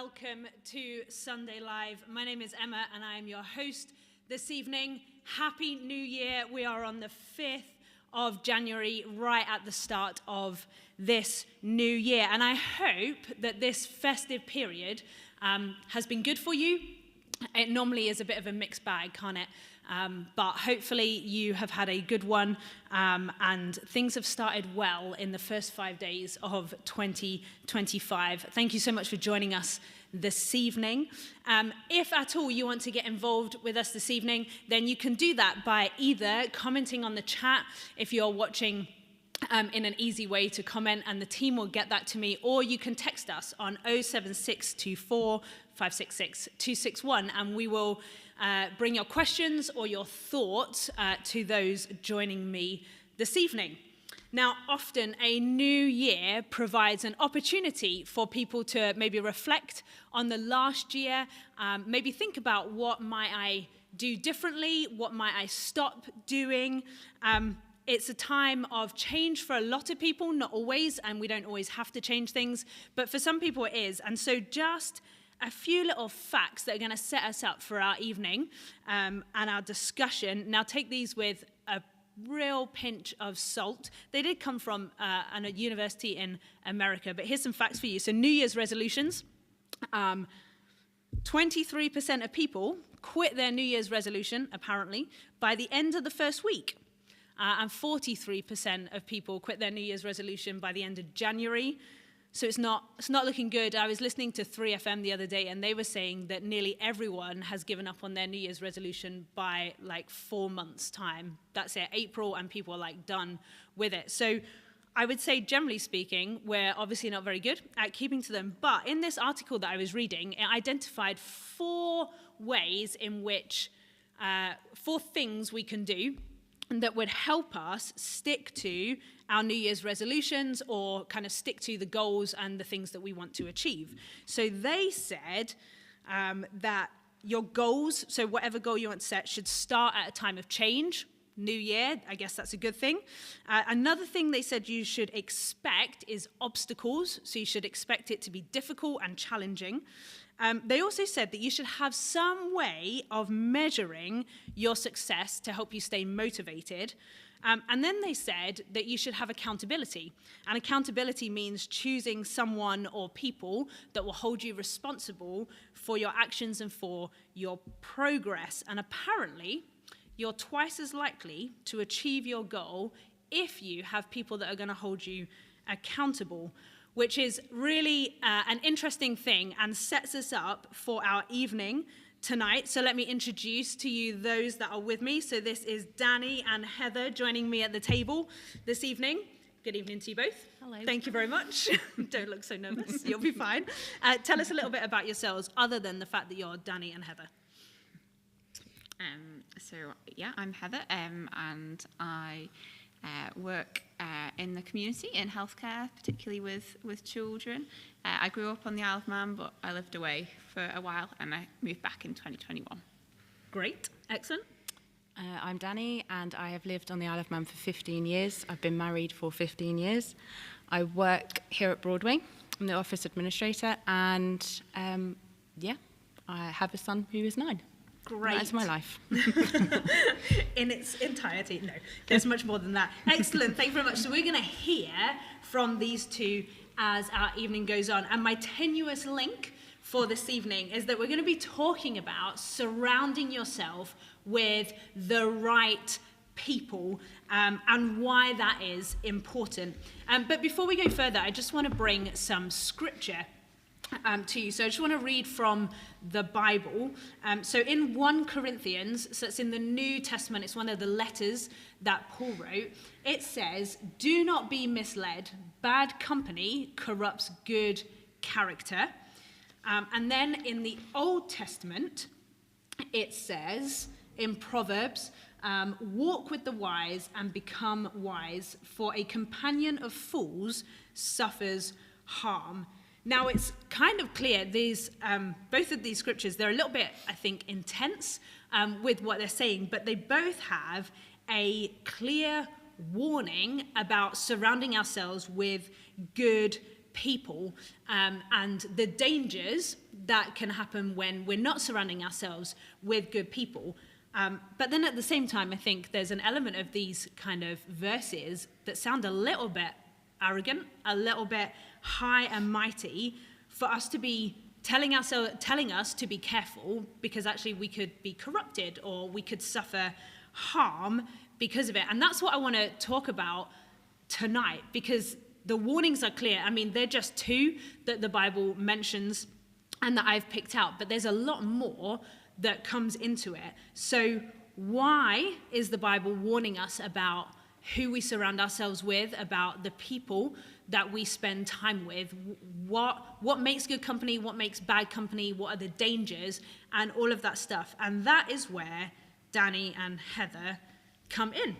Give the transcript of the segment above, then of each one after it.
welcome to Sunday Live. My name is Emma and I am your host this evening. Happy New Year. We are on the 5th of January, right at the start of this new year. And I hope that this festive period has been good for you. It normally is a bit of a mixed bag, can't it? But hopefully you have had a good one and things have started well in the first 5 days of 2025. Thank you so much for joining us this evening. If at all you want to get involved with us this evening, then you can do that by either commenting on the chat if you're watching in an easy way to comment, and the team will get that to me, or you can text us on 07624 566 261, and we will bring your questions or your thoughts to those joining me this evening. Now, often a new year provides an opportunity for people to maybe reflect on the last year, maybe think about what might I do differently, what might I stop doing. It's a time of change for a lot of people, not always, and we don't always have to change things, but for some people it is. And so just a few little facts that are going to set us up for our evening and our discussion. Now, take these with a real pinch of salt. They did come from a university in America, but here's some facts for you. So New Year's resolutions. 23% of people quit their New Year's resolution, apparently, by the end of the first week. And 43% of people quit their New Year's resolution by the end of January. So it's not looking good. I was listening to 3FM the other day, and they were saying that nearly everyone has given up on their New Year's resolution by like 4 months' time. That's it, April, and people are like done with it. So I would say, generally speaking, we're obviously not very good at keeping to them. But in this article that I was reading, it identified 4 ways in which, 4 things we can do that would help us stick to our New Year's resolutions, or kind of stick to the goals and the things that we want to achieve. So they said that your goals, so whatever goal you want to set, should start at a time of change. New year, I guess that's a good thing. Another thing they said you should expect is obstacles. So you should expect it to be difficult and challenging. They also said that you should have some way of measuring your success to help you stay motivated. And then they said that you should have accountability. And accountability means choosing someone or people that will hold you responsible for your actions and for your progress. And apparently, you're twice as likely to achieve your goal if you have people that are going to hold you accountable, which is really an interesting thing and sets us up for our evening tonight. So let me introduce to you those that are with me. So this is Danny and Heather joining me at the table this evening. Good evening to you both. Hello. Thank you very much. Don't look so nervous. You'll be fine. Tell us a little bit about yourselves, other than the fact that you're Danny and Heather. I'm Heather, and I work in the community in healthcare, particularly with children. I grew up on the Isle of Man, but I lived away for a while, and I moved back in 2021. Great, excellent. I'm Danny, and I have lived on the Isle of Man for 15 years. I've been married for 15 years. I work here at Broadway. I'm the office administrator, and I have a son who is 9. Great. That's my life. In its entirety. No, there's much more than that. Excellent. Thank you very much. So we're going to hear from these two as our evening goes on. And my tenuous link for this evening is that we're going to be talking about surrounding yourself with the right people and why that is important. But before we go further, I just want to bring some scripture to you. So I just want to read from the Bible. So in 1 Corinthians, so it's in the New Testament, it's one of the letters that Paul wrote, it says, "Do not be misled. Bad company corrupts good character." And then in the Old Testament, it says in Proverbs, "Walk with the wise and become wise, for a companion of fools suffers harm." Now, it's kind of clear, both of these scriptures, they're a little bit, I think, intense with what they're saying, but they both have a clear warning about surrounding ourselves with good people, and the dangers that can happen when we're not surrounding ourselves with good people. But then at the same time, I think there's an element of these kind of verses that sound a little bit arrogant, a little bit high and mighty, for us to be telling us to be careful, because actually we could be corrupted or we could suffer harm because of it. And that's what I want to talk about tonight, because the warnings are clear. I mean, they're just two that the Bible mentions and that I've picked out, but there's a lot more that comes into it. So why is the Bible warning us about who we surround ourselves with, about the people that we spend time with? What makes good company? What makes bad company? What are the dangers? And all of that stuff. And that is where Danny and Heather come in.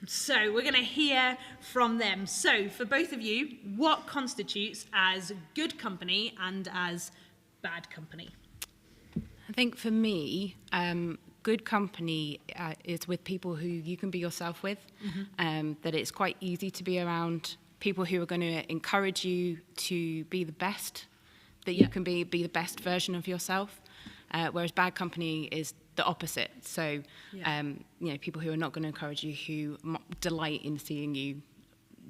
So we're going to hear from them. So for both of you, what constitutes as good company and as bad company? I think for me, good company is with people who you can be yourself with, that it's quite easy to be around people who are going to encourage you to be the best, that you can be the best version of yourself, whereas bad company is the opposite. So, people who are not going to encourage you, who delight in seeing you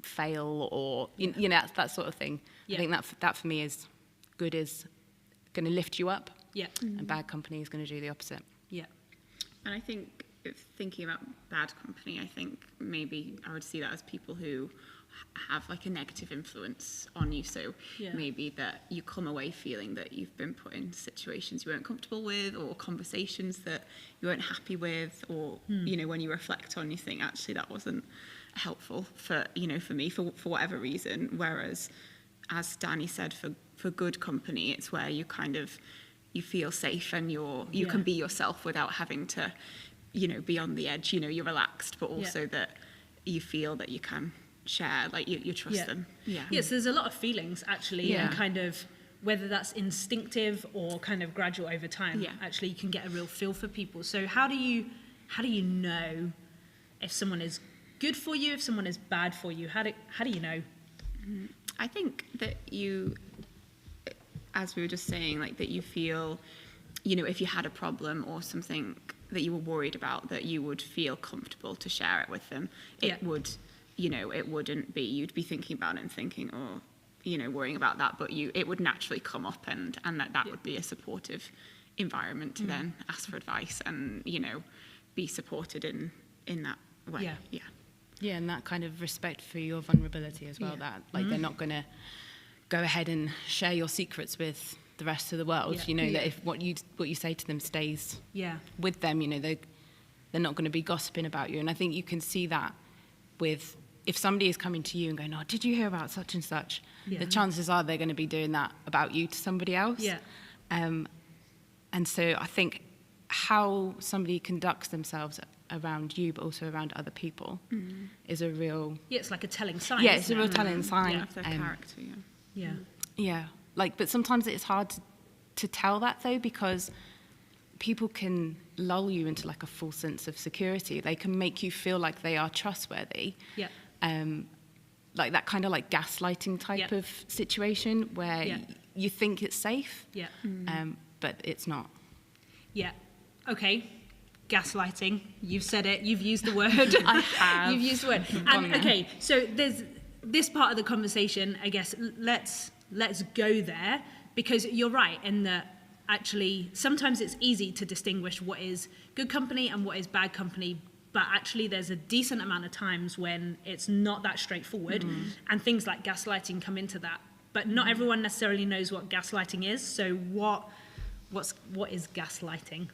fail, or, that sort of thing. I think that for me is good, is going to lift you up. Yeah. And bad company is going to do the opposite. Yeah. And I think, if thinking about bad company, I think maybe I would see that as people who have like a negative influence on you. So maybe that you come away feeling that you've been put in situations you weren't comfortable with, or conversations that you weren't happy with, or when you reflect on, you think actually that wasn't helpful for me for whatever reason. Whereas, as Danny said, for good company, it's where you kind of, you feel safe and you can be yourself without having to be on the edge. You're relaxed, but also that you feel that you can share, like you trust them. Yes, there's a lot of feelings actually, and kind of whether that's instinctive or kind of gradual over time. Actually, you can get a real feel for people. So how do you know if someone is good for you, if someone is bad for you? How do you know? I think that you, as we were just saying, like that you feel, if you had a problem or something that you were worried about, that you would feel comfortable to share it with them. It would, it wouldn't be, you'd be thinking about it and thinking, worrying about that, but it would naturally come up, and that would be a supportive environment to then ask for advice and, be supported in that way. Yeah, and that kind of respect for your vulnerability as well, that they're not going to go ahead and share your secrets with the rest of the world. That if what you say to them stays with them, they're not going to be gossiping about you. And I think you can see that with, if somebody is coming to you and going, did you hear about such and such? The chances are they're going to be doing that about you to somebody else. And so I think how somebody conducts themselves around you, but also around other people, is a real... Yeah, it's like a telling sign. Yeah, it's a real telling sign. Yeah, of their character, Yeah, but sometimes it's hard to tell that, though, because people can lull you into like a false sense of security. They can make you feel like they are trustworthy. Like that kind of like gaslighting type of situation where you think it's safe, but it's not. Yeah. Okay. Gaslighting. You've said it. You've used the word. I have. You've used the word. And okay, so there's this part of the conversation, I guess, let's go there, because you're right in that actually sometimes it's easy to distinguish what is good company and what is bad company, but actually there's a decent amount of times when it's not that straightforward, and things like gaslighting come into that. But not everyone necessarily knows what gaslighting is. So what is gaslighting?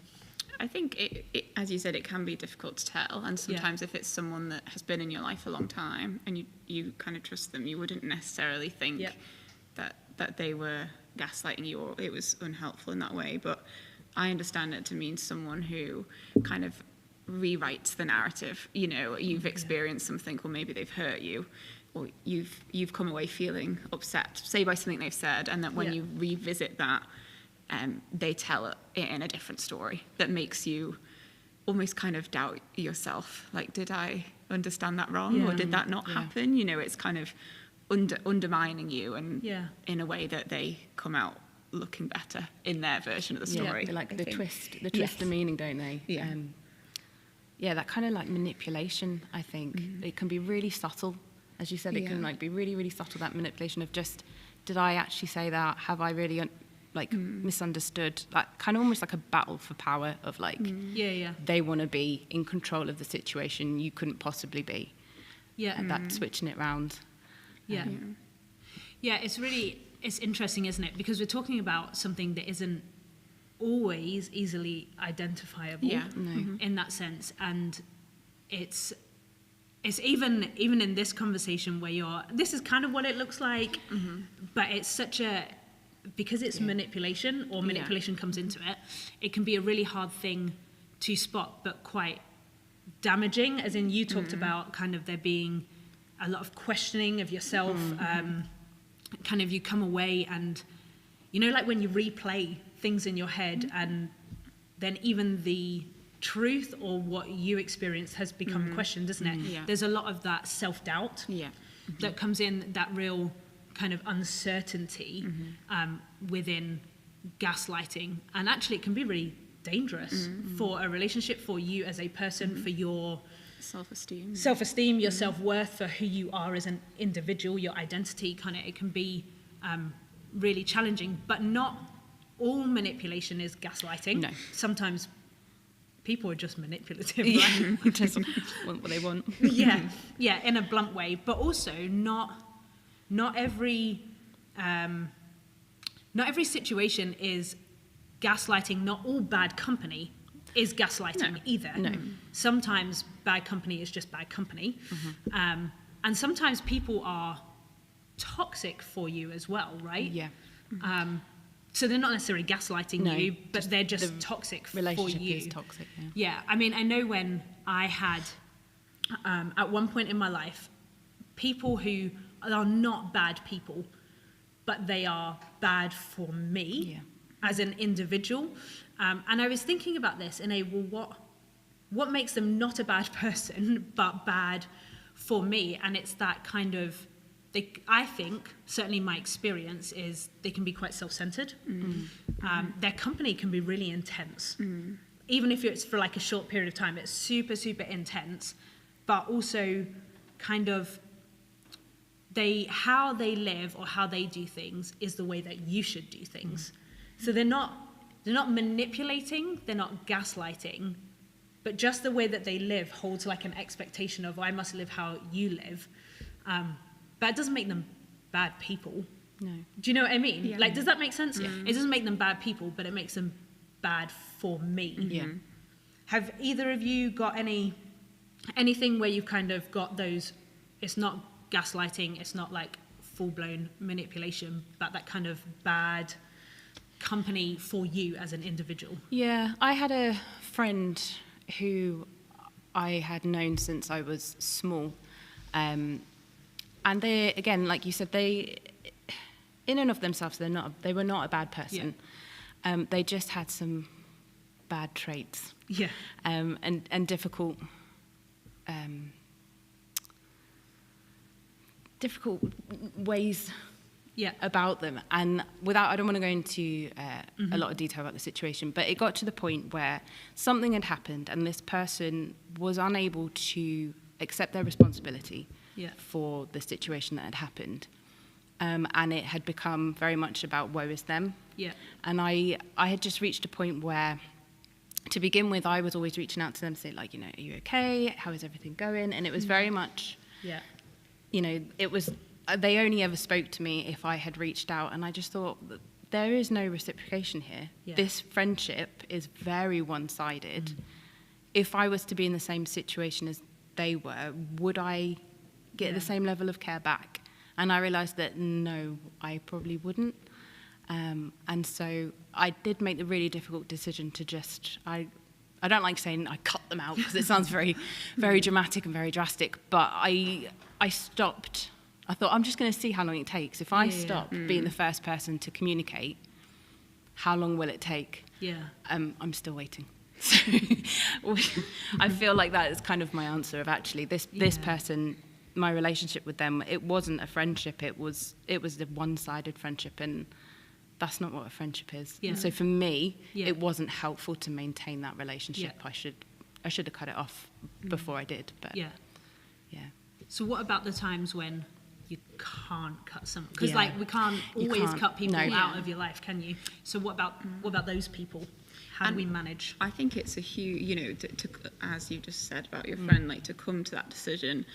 I think, it, as you said, it can be difficult to tell. And sometimes if it's someone that has been in your life a long time and you kind of trust them, you wouldn't necessarily think that they were gaslighting you or it was unhelpful in that way. But I understand it to mean someone who kind of rewrites the narrative. You've experienced something, or maybe they've hurt you, or you've come away feeling upset, say by something they've said, and that when you revisit that, they tell it in a different story that makes you almost kind of doubt yourself. Like, did I understand that wrong, or did that not happen? It's kind of undermining you, and Yeah. in a way that they come out looking better in their version of the story. Yeah, like I the think. twist Yes. the meaning, don't they? Yeah. Yeah, that kind of like manipulation, I think. It can be really subtle. As you said, it can Yeah. like be really, really subtle, that manipulation of just, did I actually say that? Have I really misunderstood? That kind of almost like a battle for power of like, Yeah. they want to be in control of the situation you couldn't possibly be. Yeah. And that switching it round. Yeah. Yeah, it's interesting, isn't it? Because we're talking about something that isn't always easily identifiable Yeah. No. in that sense. And it's even in this conversation where this is kind of what it looks like, but it's because it's manipulation, or manipulation comes into it, it can be a really hard thing to spot, but quite damaging, as in you talked about kind of there being a lot of questioning of yourself, kind of you come away and, like when you replay things in your head and then even the truth or what you experienced has become questioned, isn't it? Yeah. There's a lot of that self-doubt Yeah. that comes in, that real kind of uncertainty within gaslighting. And actually it can be really dangerous for a relationship, for you as a person, for your Self-esteem. your self-worth, for who you are as an individual, your identity, it can be really challenging. But not all manipulation is gaslighting. No. Sometimes people are just manipulative, Yeah. right? Just want what they want. yeah, in a blunt way. But also not every situation is gaslighting. Not all bad company is gaslighting either. No. Sometimes bad company is just bad company. And sometimes people are toxic for you as well, right? Yeah. So they're not necessarily gaslighting No, you, but they're just the toxic for Relationship you. is toxic. Yeah. Yeah, I mean, I know when I had, at one point in my life, people who are not bad people, but they are bad for me as an individual. And I was thinking about this what makes them not a bad person, but bad for me? And it's that kind of, I think, certainly my experience is they can be quite self-centered. Their company can be really intense. Even if it's for like a short period of time, it's super, super intense, but also kind of how they live or how they do things is the way that you should do things. So they're not manipulating, they're not gaslighting, but just the way that they live holds like an expectation of, I must live how you live. But it doesn't make them bad people. No. Do you know what I mean? Yeah. Like, does that make sense? Yeah. It doesn't make them bad people, but it makes them bad for me. Yeah. Have either of you got anything where you've kind of got those, it's not gaslighting, it's not like full-blown manipulation, but that kind of bad company for you as an individual? Yeah, I had a friend who I had known since I was small. And they, again, like you said, they, in and of themselves, they were not a bad person. They just had some bad traits. Yeah. And difficult ways about them. And I don't want to go into a lot of detail about the situation, but it got to the point where something had happened and this person was unable to accept their responsibility for the situation that had happened. And it had become very much about woe is them. Yeah. And I had just reached a point where, to begin with, I was always reaching out to them, say, like, are you okay? How is everything going? And it was very much, it was, they only ever spoke to me if I had reached out. And I just thought, there is no reciprocation here. Yeah. This friendship is very one-sided. If I was to be in the same situation as they were, would I get the same level of care back? And I realized that no, I probably wouldn't. And so I did make the really difficult decision to just, I don't like saying I cut them out because it sounds very, very dramatic and very drastic, but I stopped. I thought, I'm just going to see how long it takes. If I stop being the first person to communicate, how long will it take? Yeah. I'm still waiting. So I feel like that is kind of my answer of actually this person my relationship with them, it wasn't a friendship. It was a one-sided friendship, and that's not what a friendship is. Yeah. So for me, Yeah. it wasn't helpful to maintain that relationship. Yeah. I should have cut it off before I did. But Yeah. yeah. So what about the times when you can't cut someone? Because Yeah. like we can't You always can't. cut people No. out of your life, can you? So what about those people? How do And we manage? I think it's a huge, you know, to as you just said about your friend, like to come to that decision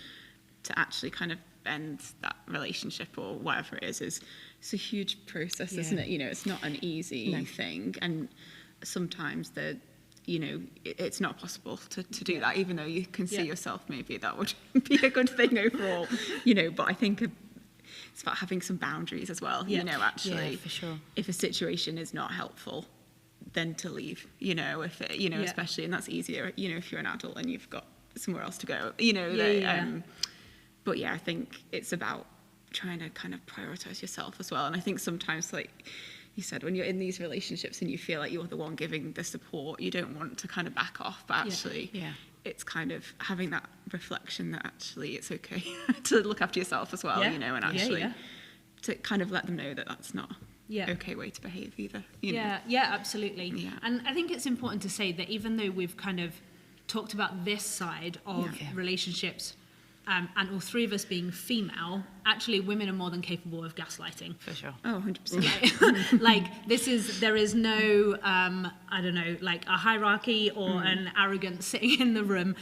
to actually kind of end that relationship or whatever it is it's a huge process, Yeah. isn't it? You know, it's not an easy No. thing, and sometimes it's not possible to do that, even though you can see Yeah. yourself maybe that would be a good thing overall, you know. But I think it's about having some boundaries as well, Yeah. you know, actually. Yeah, for sure. If a situation is not helpful, then to leave, you know, if it, you know, Yeah. especially, and that's easier, you know, if you're an adult and you've got somewhere else to go, you know. Yeah. But yeah, I think it's about trying to kind of prioritize yourself as well. And I think sometimes, like you said, when you're in these relationships and you feel like you're the one giving the support, you don't want to kind of back off, but actually Yeah. it's kind of having that reflection that actually it's okay to look after yourself as well, Yeah. you know, and Yeah, actually yeah. to kind of let them know that that's not Yeah. okay way to behave either, you know. Yeah, absolutely. Yeah. And I think it's important to say that even though we've kind of talked about this side of Yeah. relationships, and all three of us being female, actually women are more than capable of gaslighting. For sure. Oh, 100%. Like there is no, I don't know, like a hierarchy or an arrogance sitting in the room.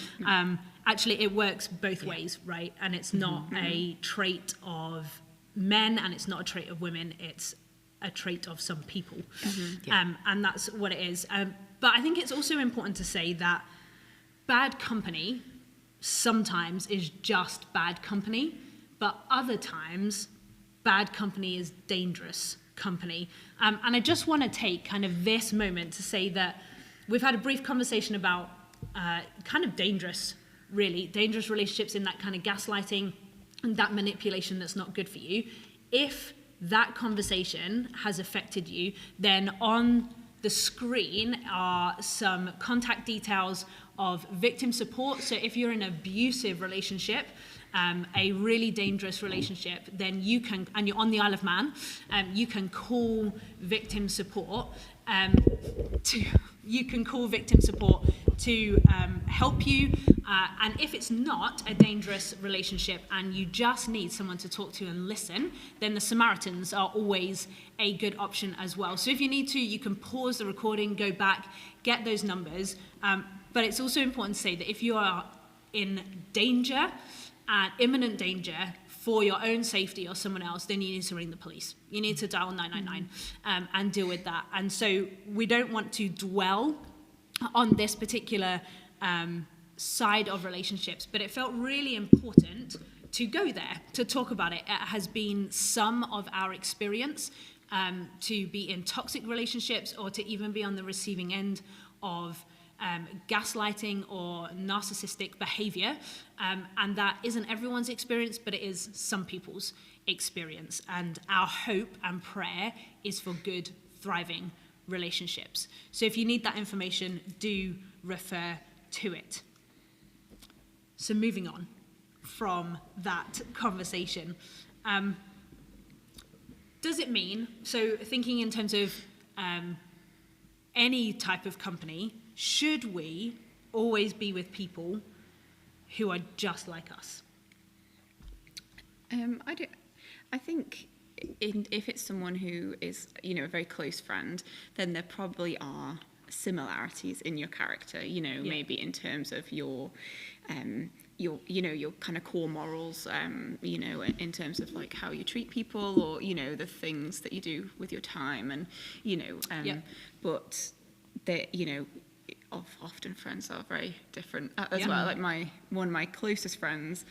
Actually, it works both ways, right? And it's not a trait of men, and it's not a trait of women. It's a trait of some people, and that's what it is. But I think it's also important to say that bad company sometimes is just bad company, but other times bad company is dangerous company. And I just want to take kind of this moment to say that we've had a brief conversation about kind of dangerous relationships, in that kind of gaslighting and that manipulation that's not good for you. If that conversation has affected you, then on the screen are some contact details of victim support. So if you're in an abusive relationship, a really dangerous relationship, then you can, and you're on the Isle of Man, you can call victim support to help you. And if it's not a dangerous relationship and you just need someone to talk to and listen, then the Samaritans are always a good option as well. So if you need to, you can pause the recording, go back, get those numbers. But it's also important to say that if you are in danger, imminent danger for your own safety or someone else, then you need to ring the police. You need to dial 999 and deal with that. And so we don't want to dwell on this particular side of relationships, but it felt really important to go there, to talk about it. It has been some of our experience to be in toxic relationships, or to even be on the receiving end of gaslighting or narcissistic behavior, and that isn't everyone's experience, but it is some people's experience. And our hope and prayer is for good, thriving relationships. So if you need that information, do refer to it. So moving on from that conversation, does it mean, so thinking in terms of any type of company, should we always be with people who are just like us? I think if it's someone who is, you know, a very close friend, then there probably are similarities in your character, you know, maybe in terms of your kind of core morals, you know, in terms of like how you treat people, or, you know, the things that you do with your time, and, you know, but they, you know, often friends are very different as well. Like one of my closest friends,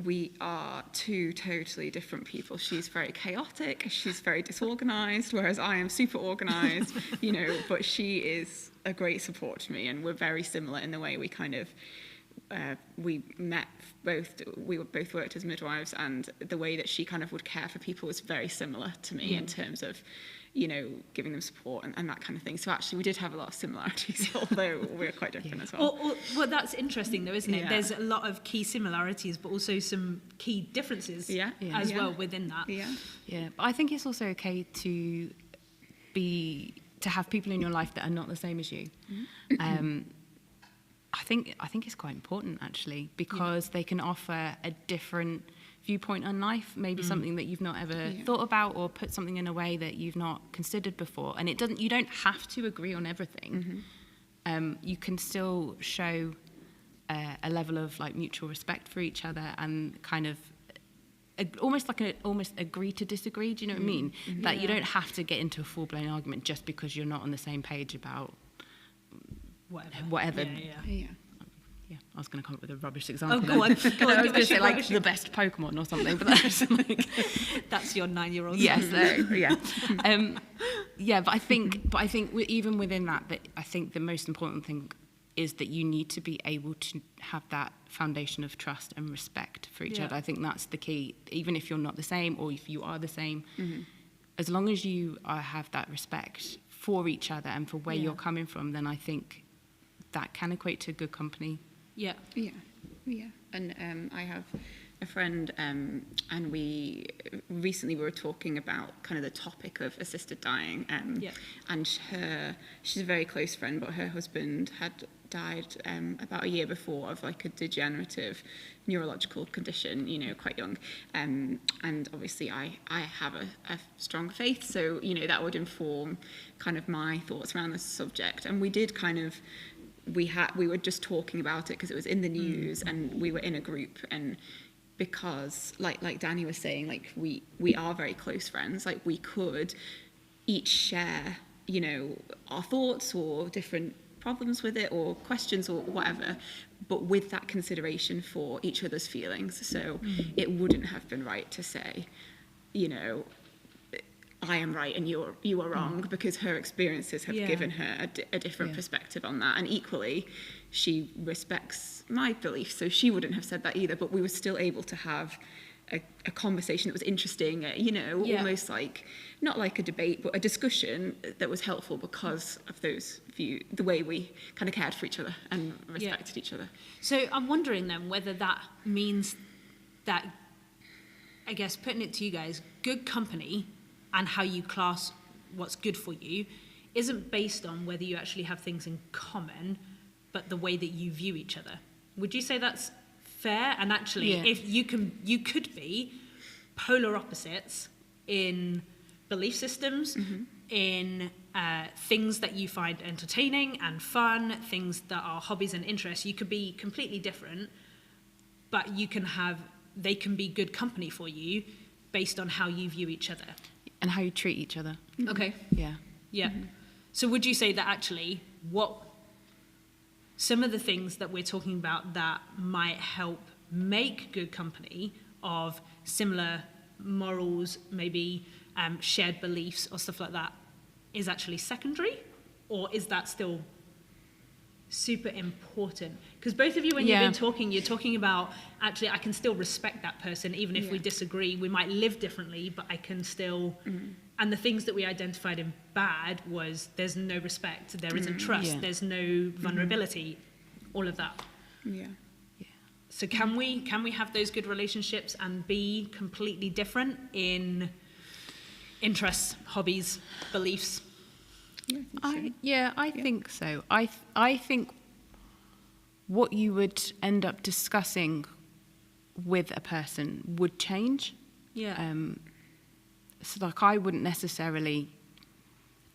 we are two totally different people. She's very chaotic, she's very disorganized, whereas I am super organized, you know, but she is a great support to me, and we're very similar in the way we kind of we both worked as midwives, and the way that she kind of would care for people was very similar to me in terms of, you know, giving them support and that kind of thing. So actually we did have a lot of similarities, although we're quite different as well. Well, that's interesting though, isn't it? Yeah. There's a lot of key similarities, but also some key differences as well within that. Yeah, but I think it's also okay to have people in your life that are not the same as you. I think it's quite important actually, because they can offer a different viewpoint on life, maybe something that you've not ever thought about, or put something in a way that you've not considered before. And you don't have to agree on everything. You can still show a level of like mutual respect for each other, and kind of almost agree to disagree. Do you know what I mean? That you don't have to get into a full-blown argument just because you're not on the same page about whatever. Yeah, I was going to come up with a rubbish example. Oh, go on. I was going to say like the best Pokemon or something, but that's like that's your 9-year-old. Yes, yeah. But I think even within that, I think the most important thing is that you need to be able to have that foundation of trust and respect for each other. I think that's the key. Even if you're not the same, or if you are the same, as long as you have that respect for each other and for where you're coming from, then I think that can equate to good company. Yeah. And I have a friend, and we recently were talking about kind of the topic of assisted dying. And she's a very close friend, but her husband had died about a year before of like a degenerative neurological condition, you know, quite young. And obviously I have a strong faith, so, you know, that would inform kind of my thoughts around this subject. And we did kind of, we were just talking about it because it was in the news, and we were in a group, and because like Danny was saying, like we are very close friends, like we could each share, you know, our thoughts or different problems with it or questions or whatever, but with that consideration for each other's feelings. So it wouldn't have been right to say, you know, I am right and you are wrong, because her experiences have given her a different perspective on that. And equally, she respects my beliefs, so she wouldn't have said that either, but we were still able to have a conversation that was interesting, you know, almost like, not like a debate, but a discussion that was helpful because of those views, the way we kind of cared for each other and respected each other. So I'm wondering then whether that means that, I guess, putting it to you guys, good company and how you class what's good for you isn't based on whether you actually have things in common, but the way that you view each other. Would you say that's fair? And actually, if you could be polar opposites in belief systems, in things that you find entertaining and fun, things that are hobbies and interests. You could be completely different, but they can be good company for you based on how you view each other. And how you treat each other. Okay. Yeah. So would you say that actually some of the things that we're talking about that might help make good company of similar morals, maybe shared beliefs or stuff like that, is actually secondary? Or is that still super important? Because both of you, when you've been talking, you're talking about, actually, I can still respect that person, even if we disagree. We might live differently, but I can still... And the things that we identified in bad was there's no respect, there isn't trust, there's no vulnerability, all of that. So can we have those good relationships and be completely different in interests, hobbies, beliefs? I think so. I think what you would end up discussing with a person would change. So like I wouldn't necessarily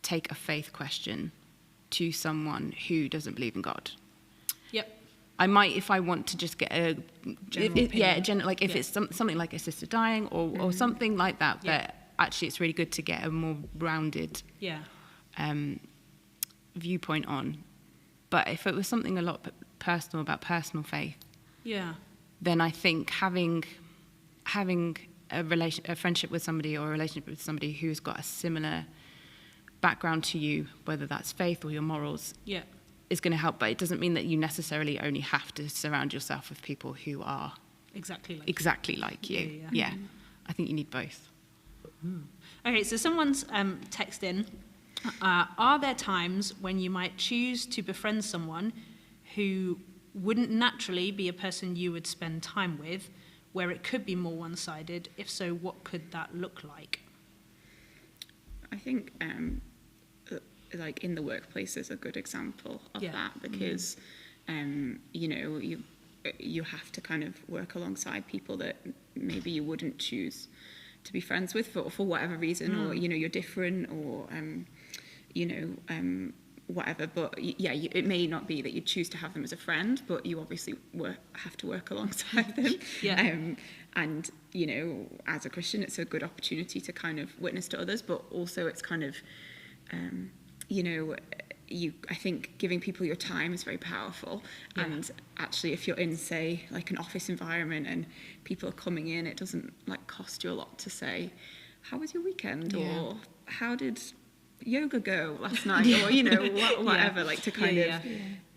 take a faith question to someone who doesn't believe in God. I might, if I want to just get a if it's something like assisted dying or something like that, but actually it's really good to get a more rounded viewpoint on. But if it was something a lot personal about personal faith, then I think having a friendship with somebody or a relationship with somebody who's got a similar background to you, whether that's faith or your morals, is going to help, but it doesn't mean that you necessarily only have to surround yourself with people who are exactly like you. Yeah. I think you need both. Okay, so someone's texted in, are there times when you might choose to befriend someone who wouldn't naturally be a person you would spend time with, where it could be more one-sided? If so, what could that look like? I think like in the workplace is a good example of that, because you have to kind of work alongside people that maybe you wouldn't choose to be friends with for whatever reason, or you're different, or whatever. But it may not be that you choose to have them as a friend, but you obviously have to work alongside them. And as a Christian, it's a good opportunity to kind of witness to others, but also it's kind of I think giving people your time is very powerful. And actually, if you're in, say, like an office environment and people are coming in, it doesn't like cost you a lot to say, how was your weekend? Or how did yoga go last night? Or whatever, like to kind of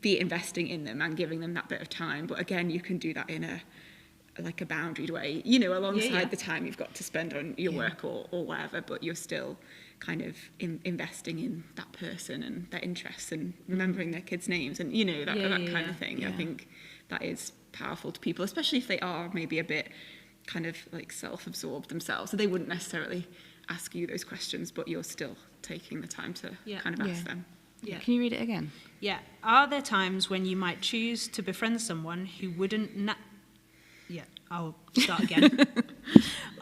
be investing in them and giving them that bit of time. But again, you can do that in a boundaried way, alongside the time you've got to spend on your work or whatever, but you're still kind of investing in that person and their interests and remembering their kids' names and that kind of thing. I think that is powerful to people, especially if they are maybe a bit kind of like self-absorbed themselves, so they wouldn't necessarily ask you those questions, but you're still taking the time to kind of ask them. Can you read it again? Are there times when you might choose to befriend someone who wouldn't I'll start again.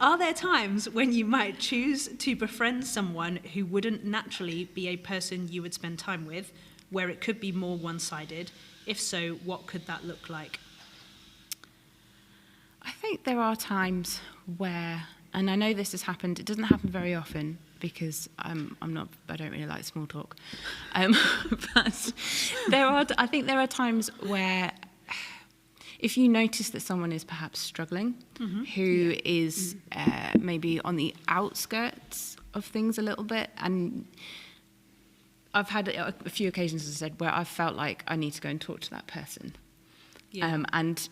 Are there times when you might choose to befriend someone who wouldn't naturally be a person you would spend time with, where it could be more one-sided? If so, what could that look like? I think there are times where, and I know this has happened, it doesn't happen very often because I don't really like small talk. But I think there are times where if you notice that someone is perhaps struggling, who is maybe on the outskirts of things a little bit, and I've had a few occasions, as I said, where I've felt like I need to go and talk to that person and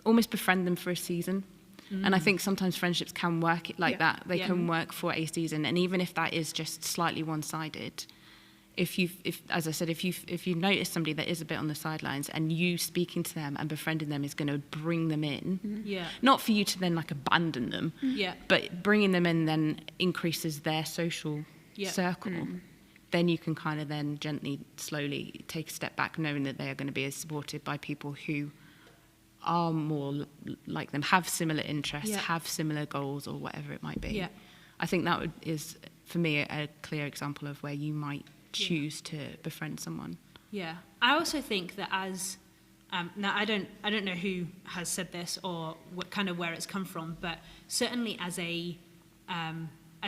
almost befriend them for a season. And I think sometimes friendships can work like that. They can work for a season, and even if that is just slightly one-sided, if as I said, if you notice somebody that is a bit on the sidelines, and you speaking to them and befriending them is going to bring them in, not for you to then like abandon them, but bringing them in then increases their social circle, then you can kind of then gently, slowly take a step back, knowing that they are going to be supported by people who are more like them, have similar interests, have similar goals, or whatever it might be. I think that is for me a clear example of where you might choose to befriend someone. I also think that as now I don't know who has said this or what kind of where it's come from, but certainly as a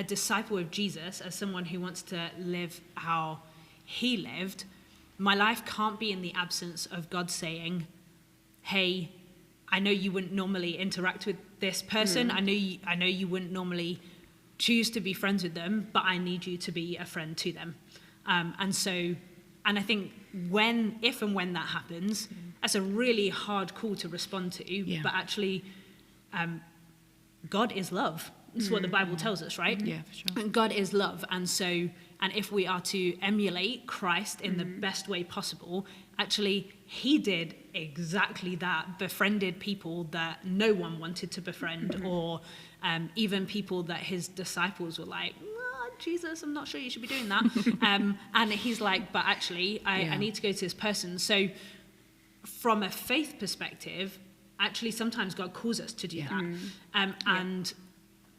disciple of Jesus, as someone who wants to live how he lived, my life can't be in the absence of God saying, hey, I know you wouldn't normally interact with this person, I know you wouldn't normally choose to be friends with them, but I need you to be a friend to them. And I think if and when that happens, that's a really hard call to respond to, but actually, God is love. That's what the Bible tells us, right? Yeah, for sure. And God is love. And if we are to emulate Christ in the best way possible, actually, he did exactly that, befriended people that no one wanted to befriend, or even people that his disciples were like, Jesus, I'm not sure you should be doing that. And he's like, but actually, I need to go to this person. So from a faith perspective, actually, sometimes God calls us to do that. And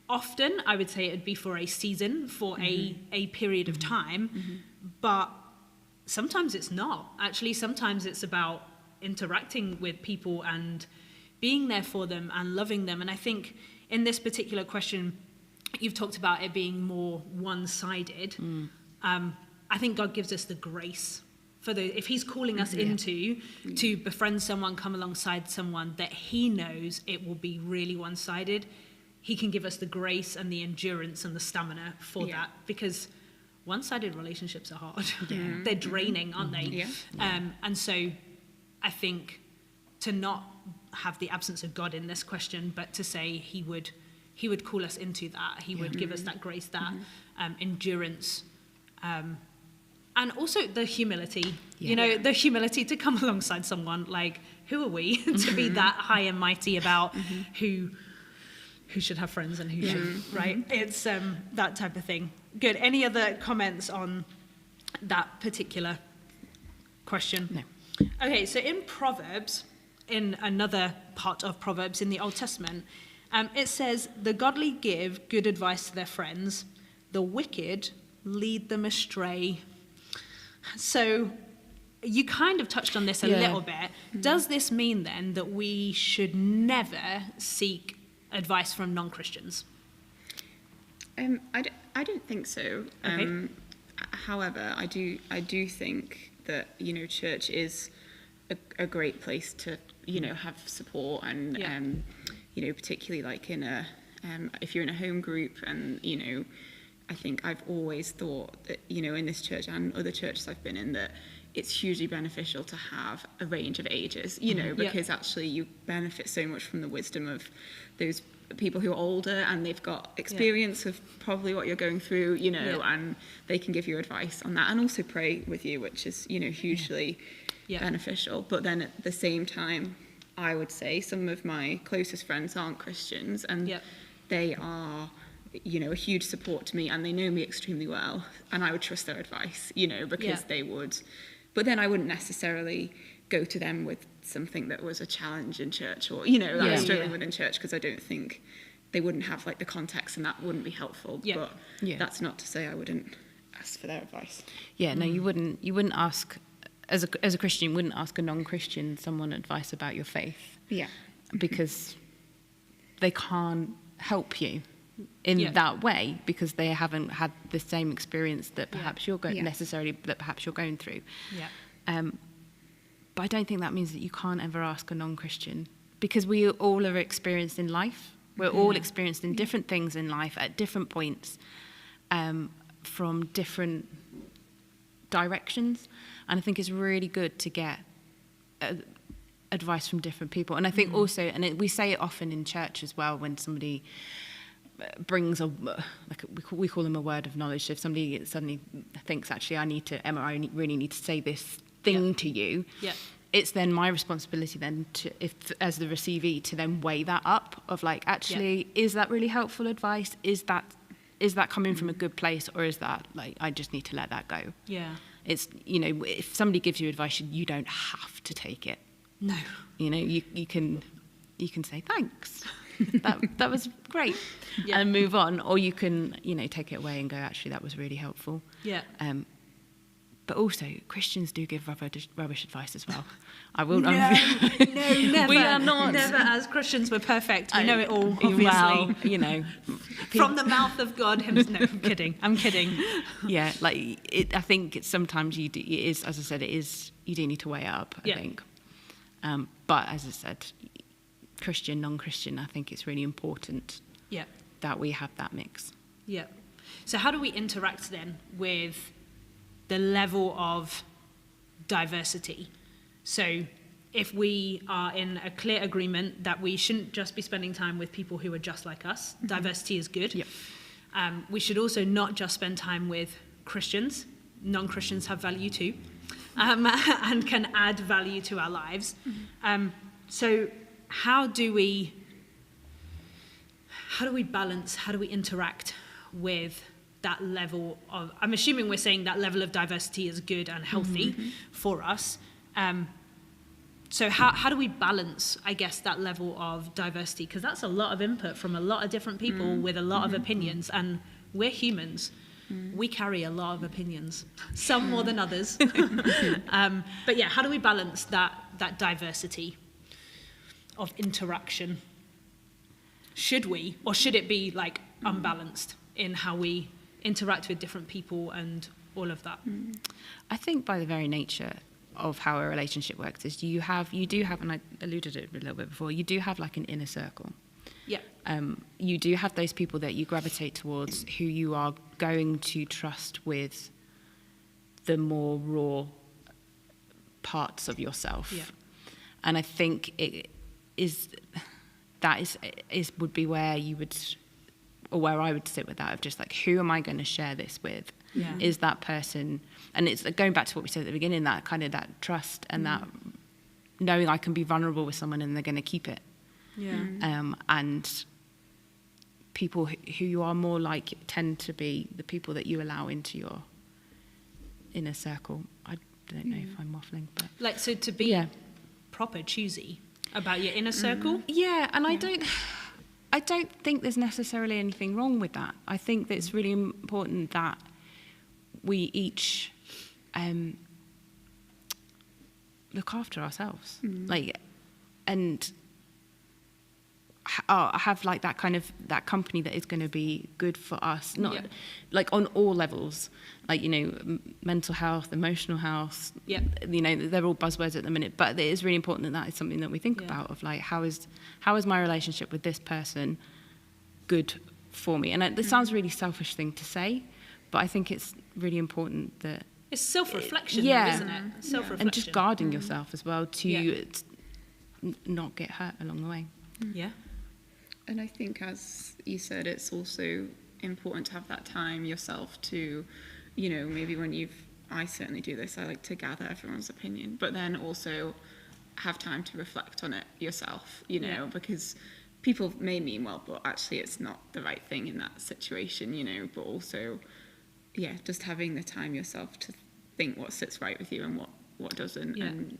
often, I would say it would be for a season, for a period of time. But sometimes it's not. Actually, sometimes it's about interacting with people and being there for them and loving them. And I think in this particular question, you've talked about it being more one-sided. I think God gives us the grace if he's calling us to befriend someone, come alongside someone that he knows it will be really one-sided, he can give us the grace and the endurance and the stamina for that, because one-sided relationships are hard. They're draining, aren't they? Yeah. And so I think to not have the absence of God in this question, but to say he would call us into that. He would give us that grace, that endurance, and also the humility. You know, the humility to come alongside someone. Like, who are we to be that high and mighty about who should have friends and who shouldn't, right? It's that type of thing. Good. Any other comments on that particular question? No. Okay, so in Proverbs, in another part of Proverbs in the Old Testament, it says, the godly give good advice to their friends, the wicked lead them astray. So you kind of touched on this a little bit. Does this mean then that we should never seek advice from non-Christians? I don't think so. Okay. However, I do think that, you know, church is a great place to, you know, have support and you know, particularly like in a if you're in a home group, and you know, I think I've always thought that, you know, in this church and other churches I've been in, that it's hugely beneficial to have a range of ages, you know, because actually you benefit so much from the wisdom of those people who are older and they've got experience of probably what you're going through, you know, and they can give you advice on that and also pray with you, which is, you know, hugely beneficial. But then at the same time, I would say some of my closest friends aren't Christians, and they are, you know, a huge support to me, and they know me extremely well, and I would trust their advice, you know, because they would. But then I wouldn't necessarily go to them with something that was a challenge in church, or, you know, that I was struggling with in church, because I don't think they wouldn't have like the context, and that wouldn't be helpful. But that's not to say I wouldn't ask for their advice. No, you wouldn't ask, as a Christian, you wouldn't ask a non-Christian someone advice about your faith. Because they can't help you in that way, because they haven't had the same experience that perhaps you're perhaps you're going through. But I don't think that means that you can't ever ask a non-Christian, because we all are experienced in life. We're all experienced in different things in life at different points, from different directions. And I think it's really good to get advice from different people. And I think also, and we say it often in church as well, when somebody brings we call them a word of knowledge. So if somebody suddenly thinks, actually, Emma, I really need to say this thing to you, it's then my responsibility then to, if as the receivee, to then weigh that up of like, actually, is that really helpful advice? Is that coming from a good place, or is that like, I just need to let that go? It's, you know, if somebody gives you advice, you don't have to take it. No. You know, you can say thanks. that was great, and move on, or you can, you know, take it away and go, actually, that was really helpful. But also, Christians do give rubbish advice as well. I will. No, never. We are not. Never, as Christians, we're perfect. We know it all, obviously. Well, you know, from the mouth of God himself. No, I'm kidding. I think sometimes it is, as I said, you do need to weigh it up, I think. But as I said, Christian, non-Christian, I think it's really important that we have that mix. So how do we interact then with the level of diversity? So if we are in a clear agreement that we shouldn't just be spending time with people who are just like us, diversity is good. We should also not just spend time with Christians. Non-Christians have value too, and can add value to our lives. So how do we balance, how do we interact with that level of, I'm assuming we're saying that level of diversity is good and healthy for us. So how do we balance, I guess, that level of diversity? Because that's a lot of input from a lot of different people with a lot of opinions, and we're humans. We carry a lot of opinions, some more than others. But how do we balance that diversity of interaction? Should we, or should it be like unbalanced in how we interact with different people and all of that? I think by the very nature of how a relationship works is you do have, and I alluded to it a little bit before, you do have like an inner circle. you do have those people that you gravitate towards who you are going to trust with the more raw parts of yourself. Yeah. And I think that would be where you would, or where I would sit with that, of just like, who am I going to share this with? Yeah. Is that person, and it's going back to what we said at the beginning, that kind of that trust and that knowing I can be vulnerable with someone and they're going to keep it. Yeah. And people who you are more like tend to be the people that you allow into your inner circle. I don't know if I'm waffling, but Like, so to be proper choosy about your inner circle. yeah, and I don't think there's necessarily anything wrong with that. I think that it's really important that we each look after ourselves, like, and have like that kind of that company that is going to be good for us, not like on all levels, like, you know, mental health, emotional health. Yeah. You know, they're all buzzwords at the minute, but it is really important that is something that we think about, of like, how is my relationship with this person good for me? And this sounds a really selfish thing to say, but I think it's really important that It's self-reflection, though, isn't it? Self-reflection. and just guarding yourself as well to not get hurt along the way. Yeah. And I think, as you said, it's also important to have that time yourself to, you know, maybe I certainly do this, I like to gather everyone's opinion, but then also have time to reflect on it yourself, you know, because people may mean well, but actually it's not the right thing in that situation, you know, but also, just having the time yourself to think what sits right with you and what doesn't, and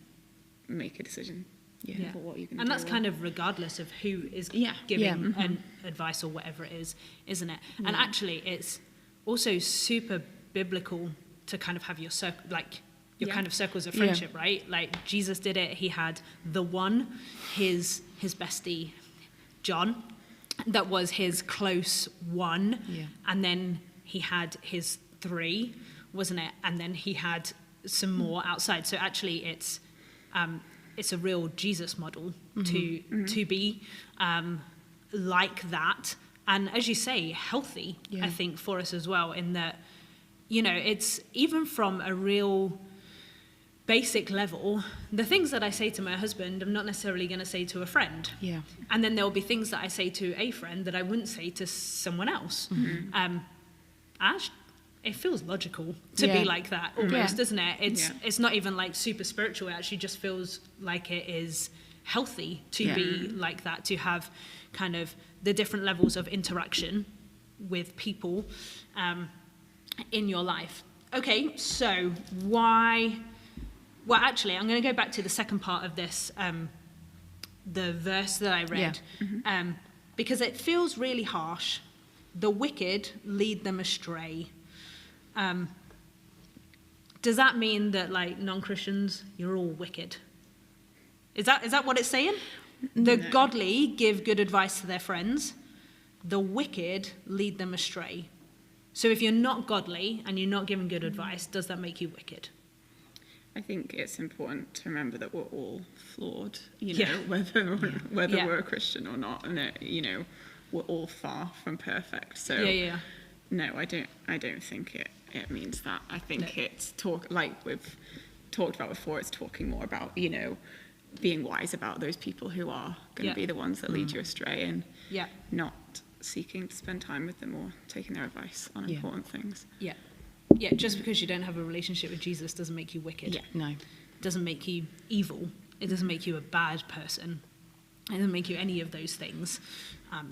make a decision. For what you can And do. that's kind of regardless of who is giving an advice or whatever it is, isn't it? And actually, it's also super biblical to kind of have your kind of circles of friendship, right? Like, Jesus did it. He had the one, his bestie, John, that was his close one, and then he had his 3, wasn't it? And then he had some more outside. So actually, it's a real Jesus model to be like that. And as you say, healthy, I think, for us as well, in that, you know, it's even from a real basic level, the things that I say to my husband, I'm not necessarily going to say to a friend. Yeah. And then there'll be things that I say to a friend that I wouldn't say to someone else. It feels logical to be like that almost, doesn't it? It's not even like super spiritual. It actually just feels like it is healthy to be like that, to have kind of the different levels of interaction with people in your life. Okay, so why... Well, actually, I'm going to go back to the second part of this, the verse that I read, because it feels really harsh. The wicked lead them astray. Does that mean that, like, non-Christians, you're all wicked? Is that what it's saying? The godly give good advice to their friends. The wicked lead them astray. So if you're not godly and you're not giving good advice, does that make you wicked? I think it's important to remember that we're all flawed, you know, whether we're a Christian or not, and you know, we're all far from perfect. So no, I don't think it means that. I think it's like we've talked about before. It's talking more about, you know, being wise about those people who are going to be the ones that lead you astray, and not seeking to spend time with them or taking their advice on important things. Yeah, just because you don't have a relationship with Jesus doesn't make you wicked. Yeah. No. It doesn't make you evil. It doesn't make you a bad person. It doesn't make you any of those things.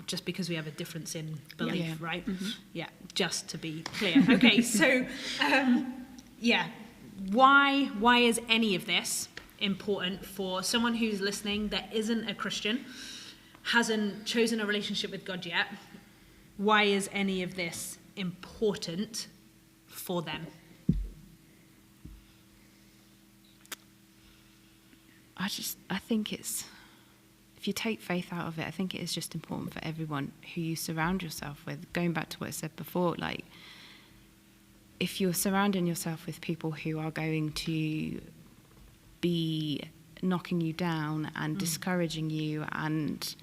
Just because we have a difference in belief, right? Yeah, just to be clear. Okay, so, why is any of this important for someone who's listening that isn't a Christian, hasn't chosen a relationship with God yet? Why is any of this important for them? I think it's, if you take faith out of it, I think it is just important for everyone who you surround yourself with. Going back to what I said before, like, if you're surrounding yourself with people who are going to be knocking you down and discouraging you and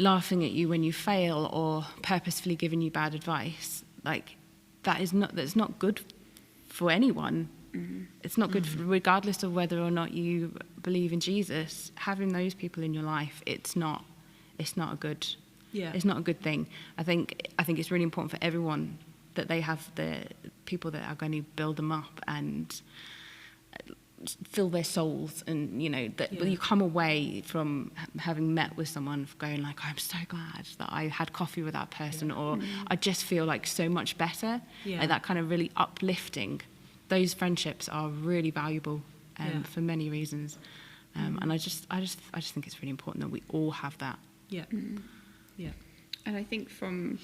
laughing at you when you fail or purposefully giving you bad advice, like that's not good for anyone. It's not good regardless of whether or not you believe in Jesus. Having those people in your life, it's not a good thing. I think it's really important for everyone that they have the people that are going to build them up and fill their souls, and that you come away from having met with someone going like, I'm so glad that I had coffee with that person, or I just feel like so much better. Like that kind of really uplifting. Those friendships are really valuable for many reasons, and I just think it's really important that we all have that. And I think from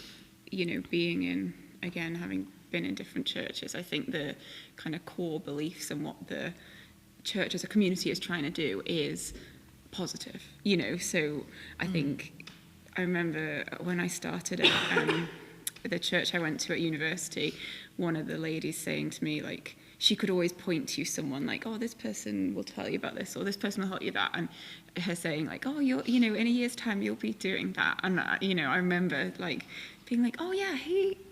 being in, again, having been in different churches, I think the kind of core beliefs and what the church as a community is trying to do is positive, so I think I remember when I started at the church I went to at university, one of the ladies saying to me, like, she could always point to someone like, oh, this person will tell you about this, or this person will help you that, and her saying like, oh, you're in a year's time you'll be doing that, and I remember like being like, oh yeah,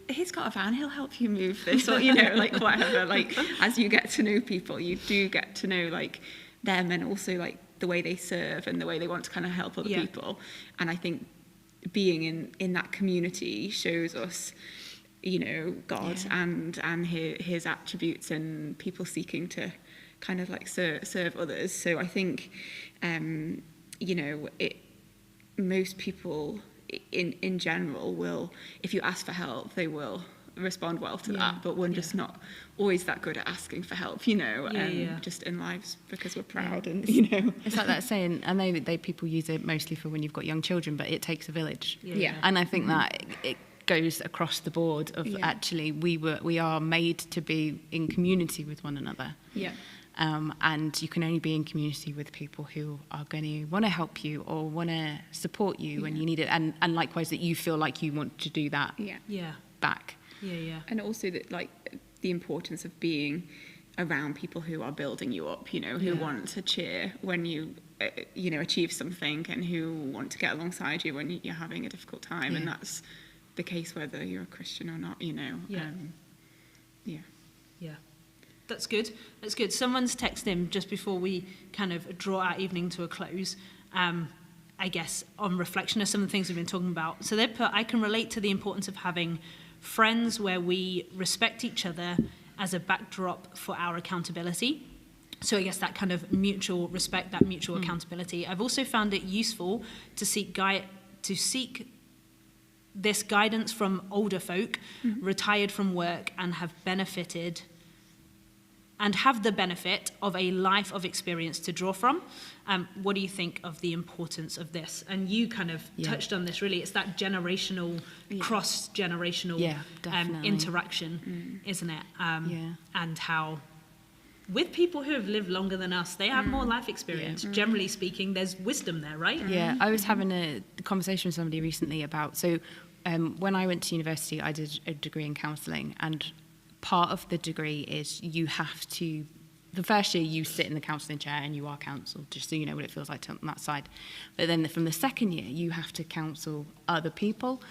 he's got a van, he'll help you move this, or like whatever. Like, as you get to know people, you do get to know like them, and also like the way they serve and the way they want to kind of help other people. And I think being in that community shows us God and his attributes, and people seeking to kind of like serve others. So I think most people in general will, if you ask for help, they will respond well to that, but we're just not always that good at asking for help, just in lives, because we're proud and It's like that saying, I know that people use it mostly for when you've got young children, but it takes a village. And I think that it goes across the board of actually we are made to be in community with one another. And you can only be in community with people who are going to want to help you or want to support you when you need it, and likewise that you feel like you want to do that back. And also that, like, the importance of being around people who are building you up, who want to cheer when you achieve something, and who want to get alongside you when you're having a difficult time. And that's the case whether you're a Christian or not, That's good. Someone's texted him just before we kind of draw our evening to a close, I guess, on reflection of some of the things we've been talking about. So they put, I can relate to the importance of having friends where we respect each other as a backdrop for our accountability. So I guess that kind of mutual respect, that mutual accountability. I've also found it useful to seek this guidance from older folk, retired from work, and have the benefit of a life of experience to draw from. What do you think of the importance of this? And you kind of touched on this, really. It's that generational, cross-generational interaction, isn't it? And how, with people who have lived longer than us, they have more life experience. Generally speaking, there's wisdom there, right? I was having a conversation with somebody recently about, when I went to university, I did a degree in counselling, and part of the degree is you have to, the first year you sit in the counselling chair and you are counselled, just so you know what it feels like on that side. But then from the second year, you have to counsel other people.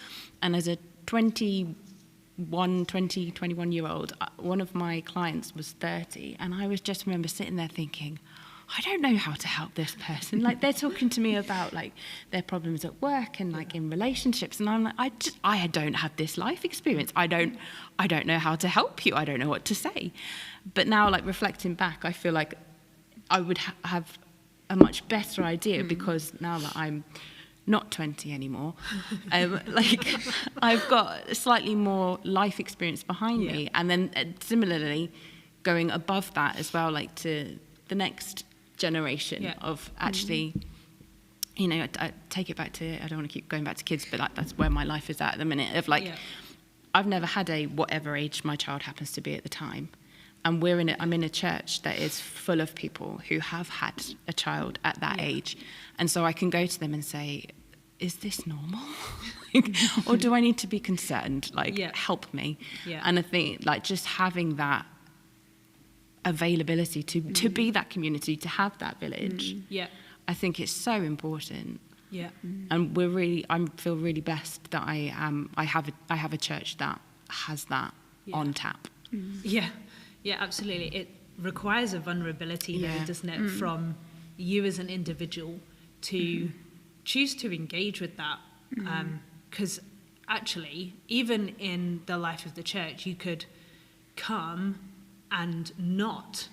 And as a 21-year-old, one of my clients was 30, and I was just remember sitting there thinking, I don't know how to help this person. Like, they're talking to me about like their problems at work and like in relationships, and I'm like, I don't have this life experience. I don't know how to help you. I don't know what to say. But now, like, reflecting back, I feel like I would have a much better idea, because now that I'm not 20 anymore, like, I've got slightly more life experience behind me, and then similarly going above that as well, like to the next generation of actually, I take it back to, I don't want to keep going back to kids, but like, that's where my life is at the minute, of like, I've never had a whatever age my child happens to be at the time, and I'm in a church that is full of people who have had a child at that age, and so I can go to them and say, is this normal? Or do I need to be concerned? Like, help me. And I think like just having that availability to be that community, to have that village, I think it's so important. Yeah. And I feel really blessed that I have a church that has that on tap. Yeah, yeah, absolutely. It requires a vulnerability, though, doesn't it, from you as an individual to choose to engage with that. Because actually, even in the life of the church, you could come and not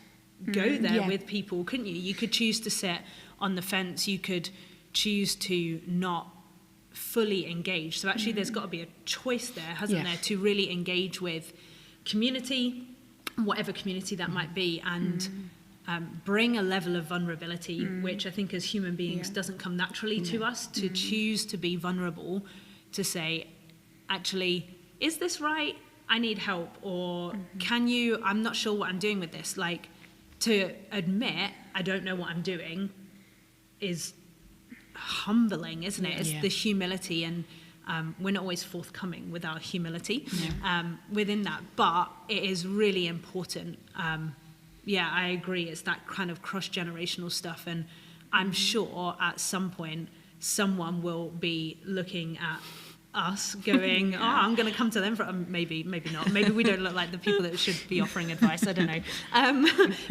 go there with people, couldn't you? You could choose to sit on the fence. You could choose to not fully engage. So actually, there's got to be a choice there, hasn't there, to really engage with community, whatever community that might be, and bring a level of vulnerability, which I think as human beings doesn't come naturally to us, to choose to be vulnerable, to say, actually, is this right? I need help. Or I'm not sure what I'm doing with this. Like, to admit I don't know what I'm doing is humbling, isn't it? It's the humility, and we're not always forthcoming with our humility within that, but it is really important. I agree, it's that kind of cross-generational stuff, and I'm sure at some point someone will be looking at us going, I'm going to come to them for maybe not. Maybe we don't look like the people that should be offering advice. I don't know.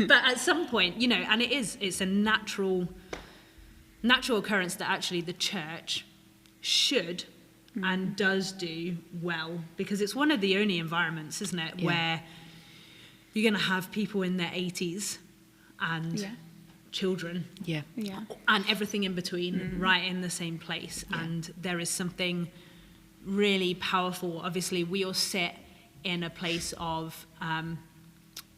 But at some point, and it's a natural occurrence that actually the church should and does do well, because it's one of the only environments, isn't it, where you're going to have people in their 80s and children and everything in between right in the same place. And there is something really powerful. Obviously, we all sit in a place of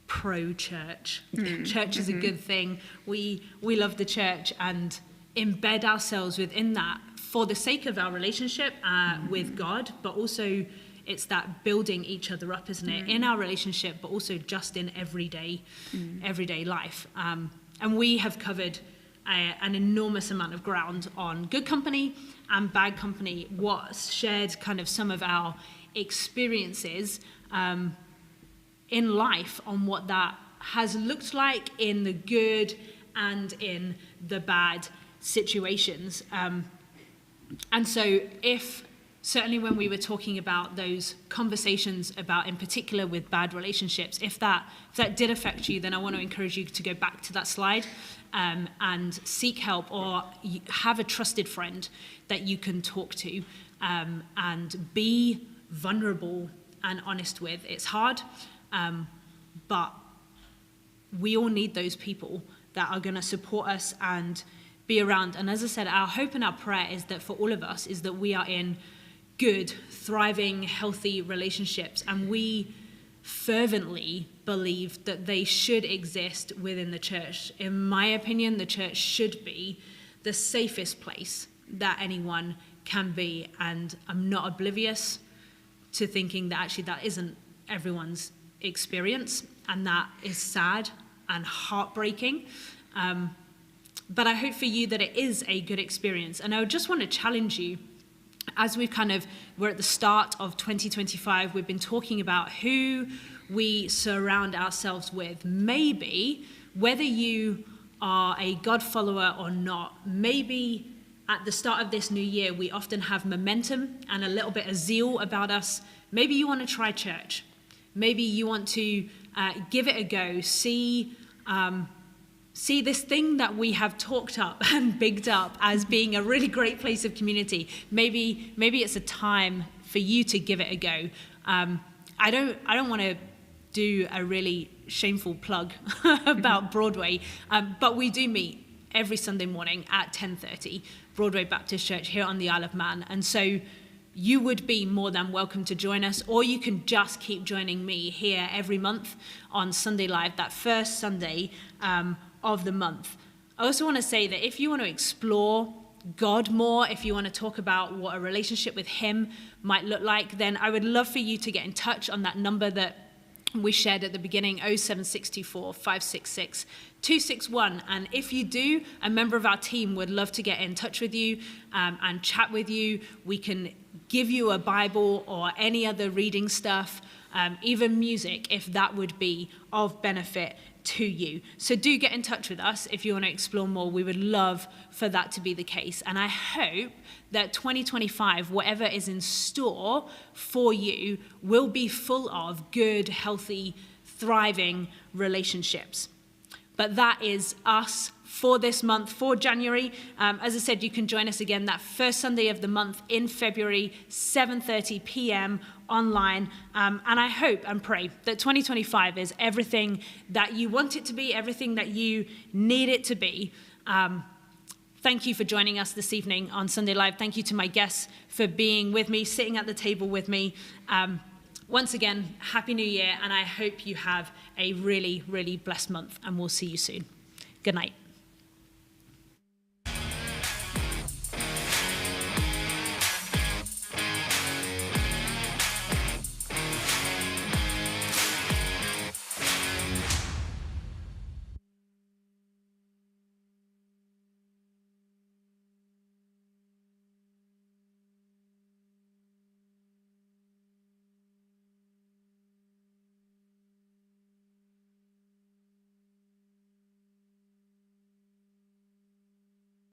pro-church. Church is a good thing. We love the church and embed ourselves within that for the sake of our relationship with God, but also it's that building each other up, isn't it, in our relationship, but also just in everyday life. And we have covered an enormous amount of ground on good company and bad company, shared kind of some of our experiences in life on what that has looked like in the good and in the bad situations. And so certainly when we were talking about those conversations about, in particular with bad relationships, if that did affect you, then I want to encourage you to go back to that slide and seek help, or have a trusted friend that you can talk to and be vulnerable and honest with. It's hard, but we all need those people that are going to support us and be around. And as I said, our hope and our prayer is that for all of us is that we are in good, thriving, healthy relationships, and we fervently believe that they should exist within the church. In my opinion, the church should be the safest place that anyone can be, and I'm not oblivious to thinking that actually that isn't everyone's experience, and that is sad and heartbreaking. But I hope for you that it is a good experience. And I just want to challenge you, as we're at the start of 2025, we've been talking about who we surround ourselves with. Maybe, whether you are a God follower or not, maybe at the start of this new year, we often have momentum and a little bit of zeal about us. Maybe you want to try church. Maybe you want to give it a go, see this thing that we have talked up and bigged up as being a really great place of community. Maybe it's a time for you to give it a go. I don't want to do a really shameful plug about Broadway, but we do meet every Sunday morning at 10:30, Broadway Baptist Church here on the Isle of Man. And so you would be more than welcome to join us, or you can just keep joining me here every month on Sunday Live, that first Sunday of the month. I also want to say that if you want to explore God more, if you want to talk about what a relationship with Him might look like, then I would love for you to get in touch on that number that we shared at the beginning, 0764 566 261. And if you do, a member of our team would love to get in touch with you and chat with you. We can give you a Bible or any other reading stuff, even music, if that would be of benefit to you. So do get in touch with us if you want to explore more. We would love for that to be the case. And I hope that 2025, whatever is in store for you, will be full of good, healthy, thriving relationships. But that is us for this month, for January. As I said, you can join us again that first Sunday of the month in February, 7:30 p.m. online. And I hope and pray that 2025 is everything that you want it to be, everything that you need it to be. Thank you for joining us this evening on Sunday Live. Thank you to my guests for being with me, sitting at the table with me. Once again, Happy New Year, and I hope you have a really, really blessed month, and we'll see you soon. Good night.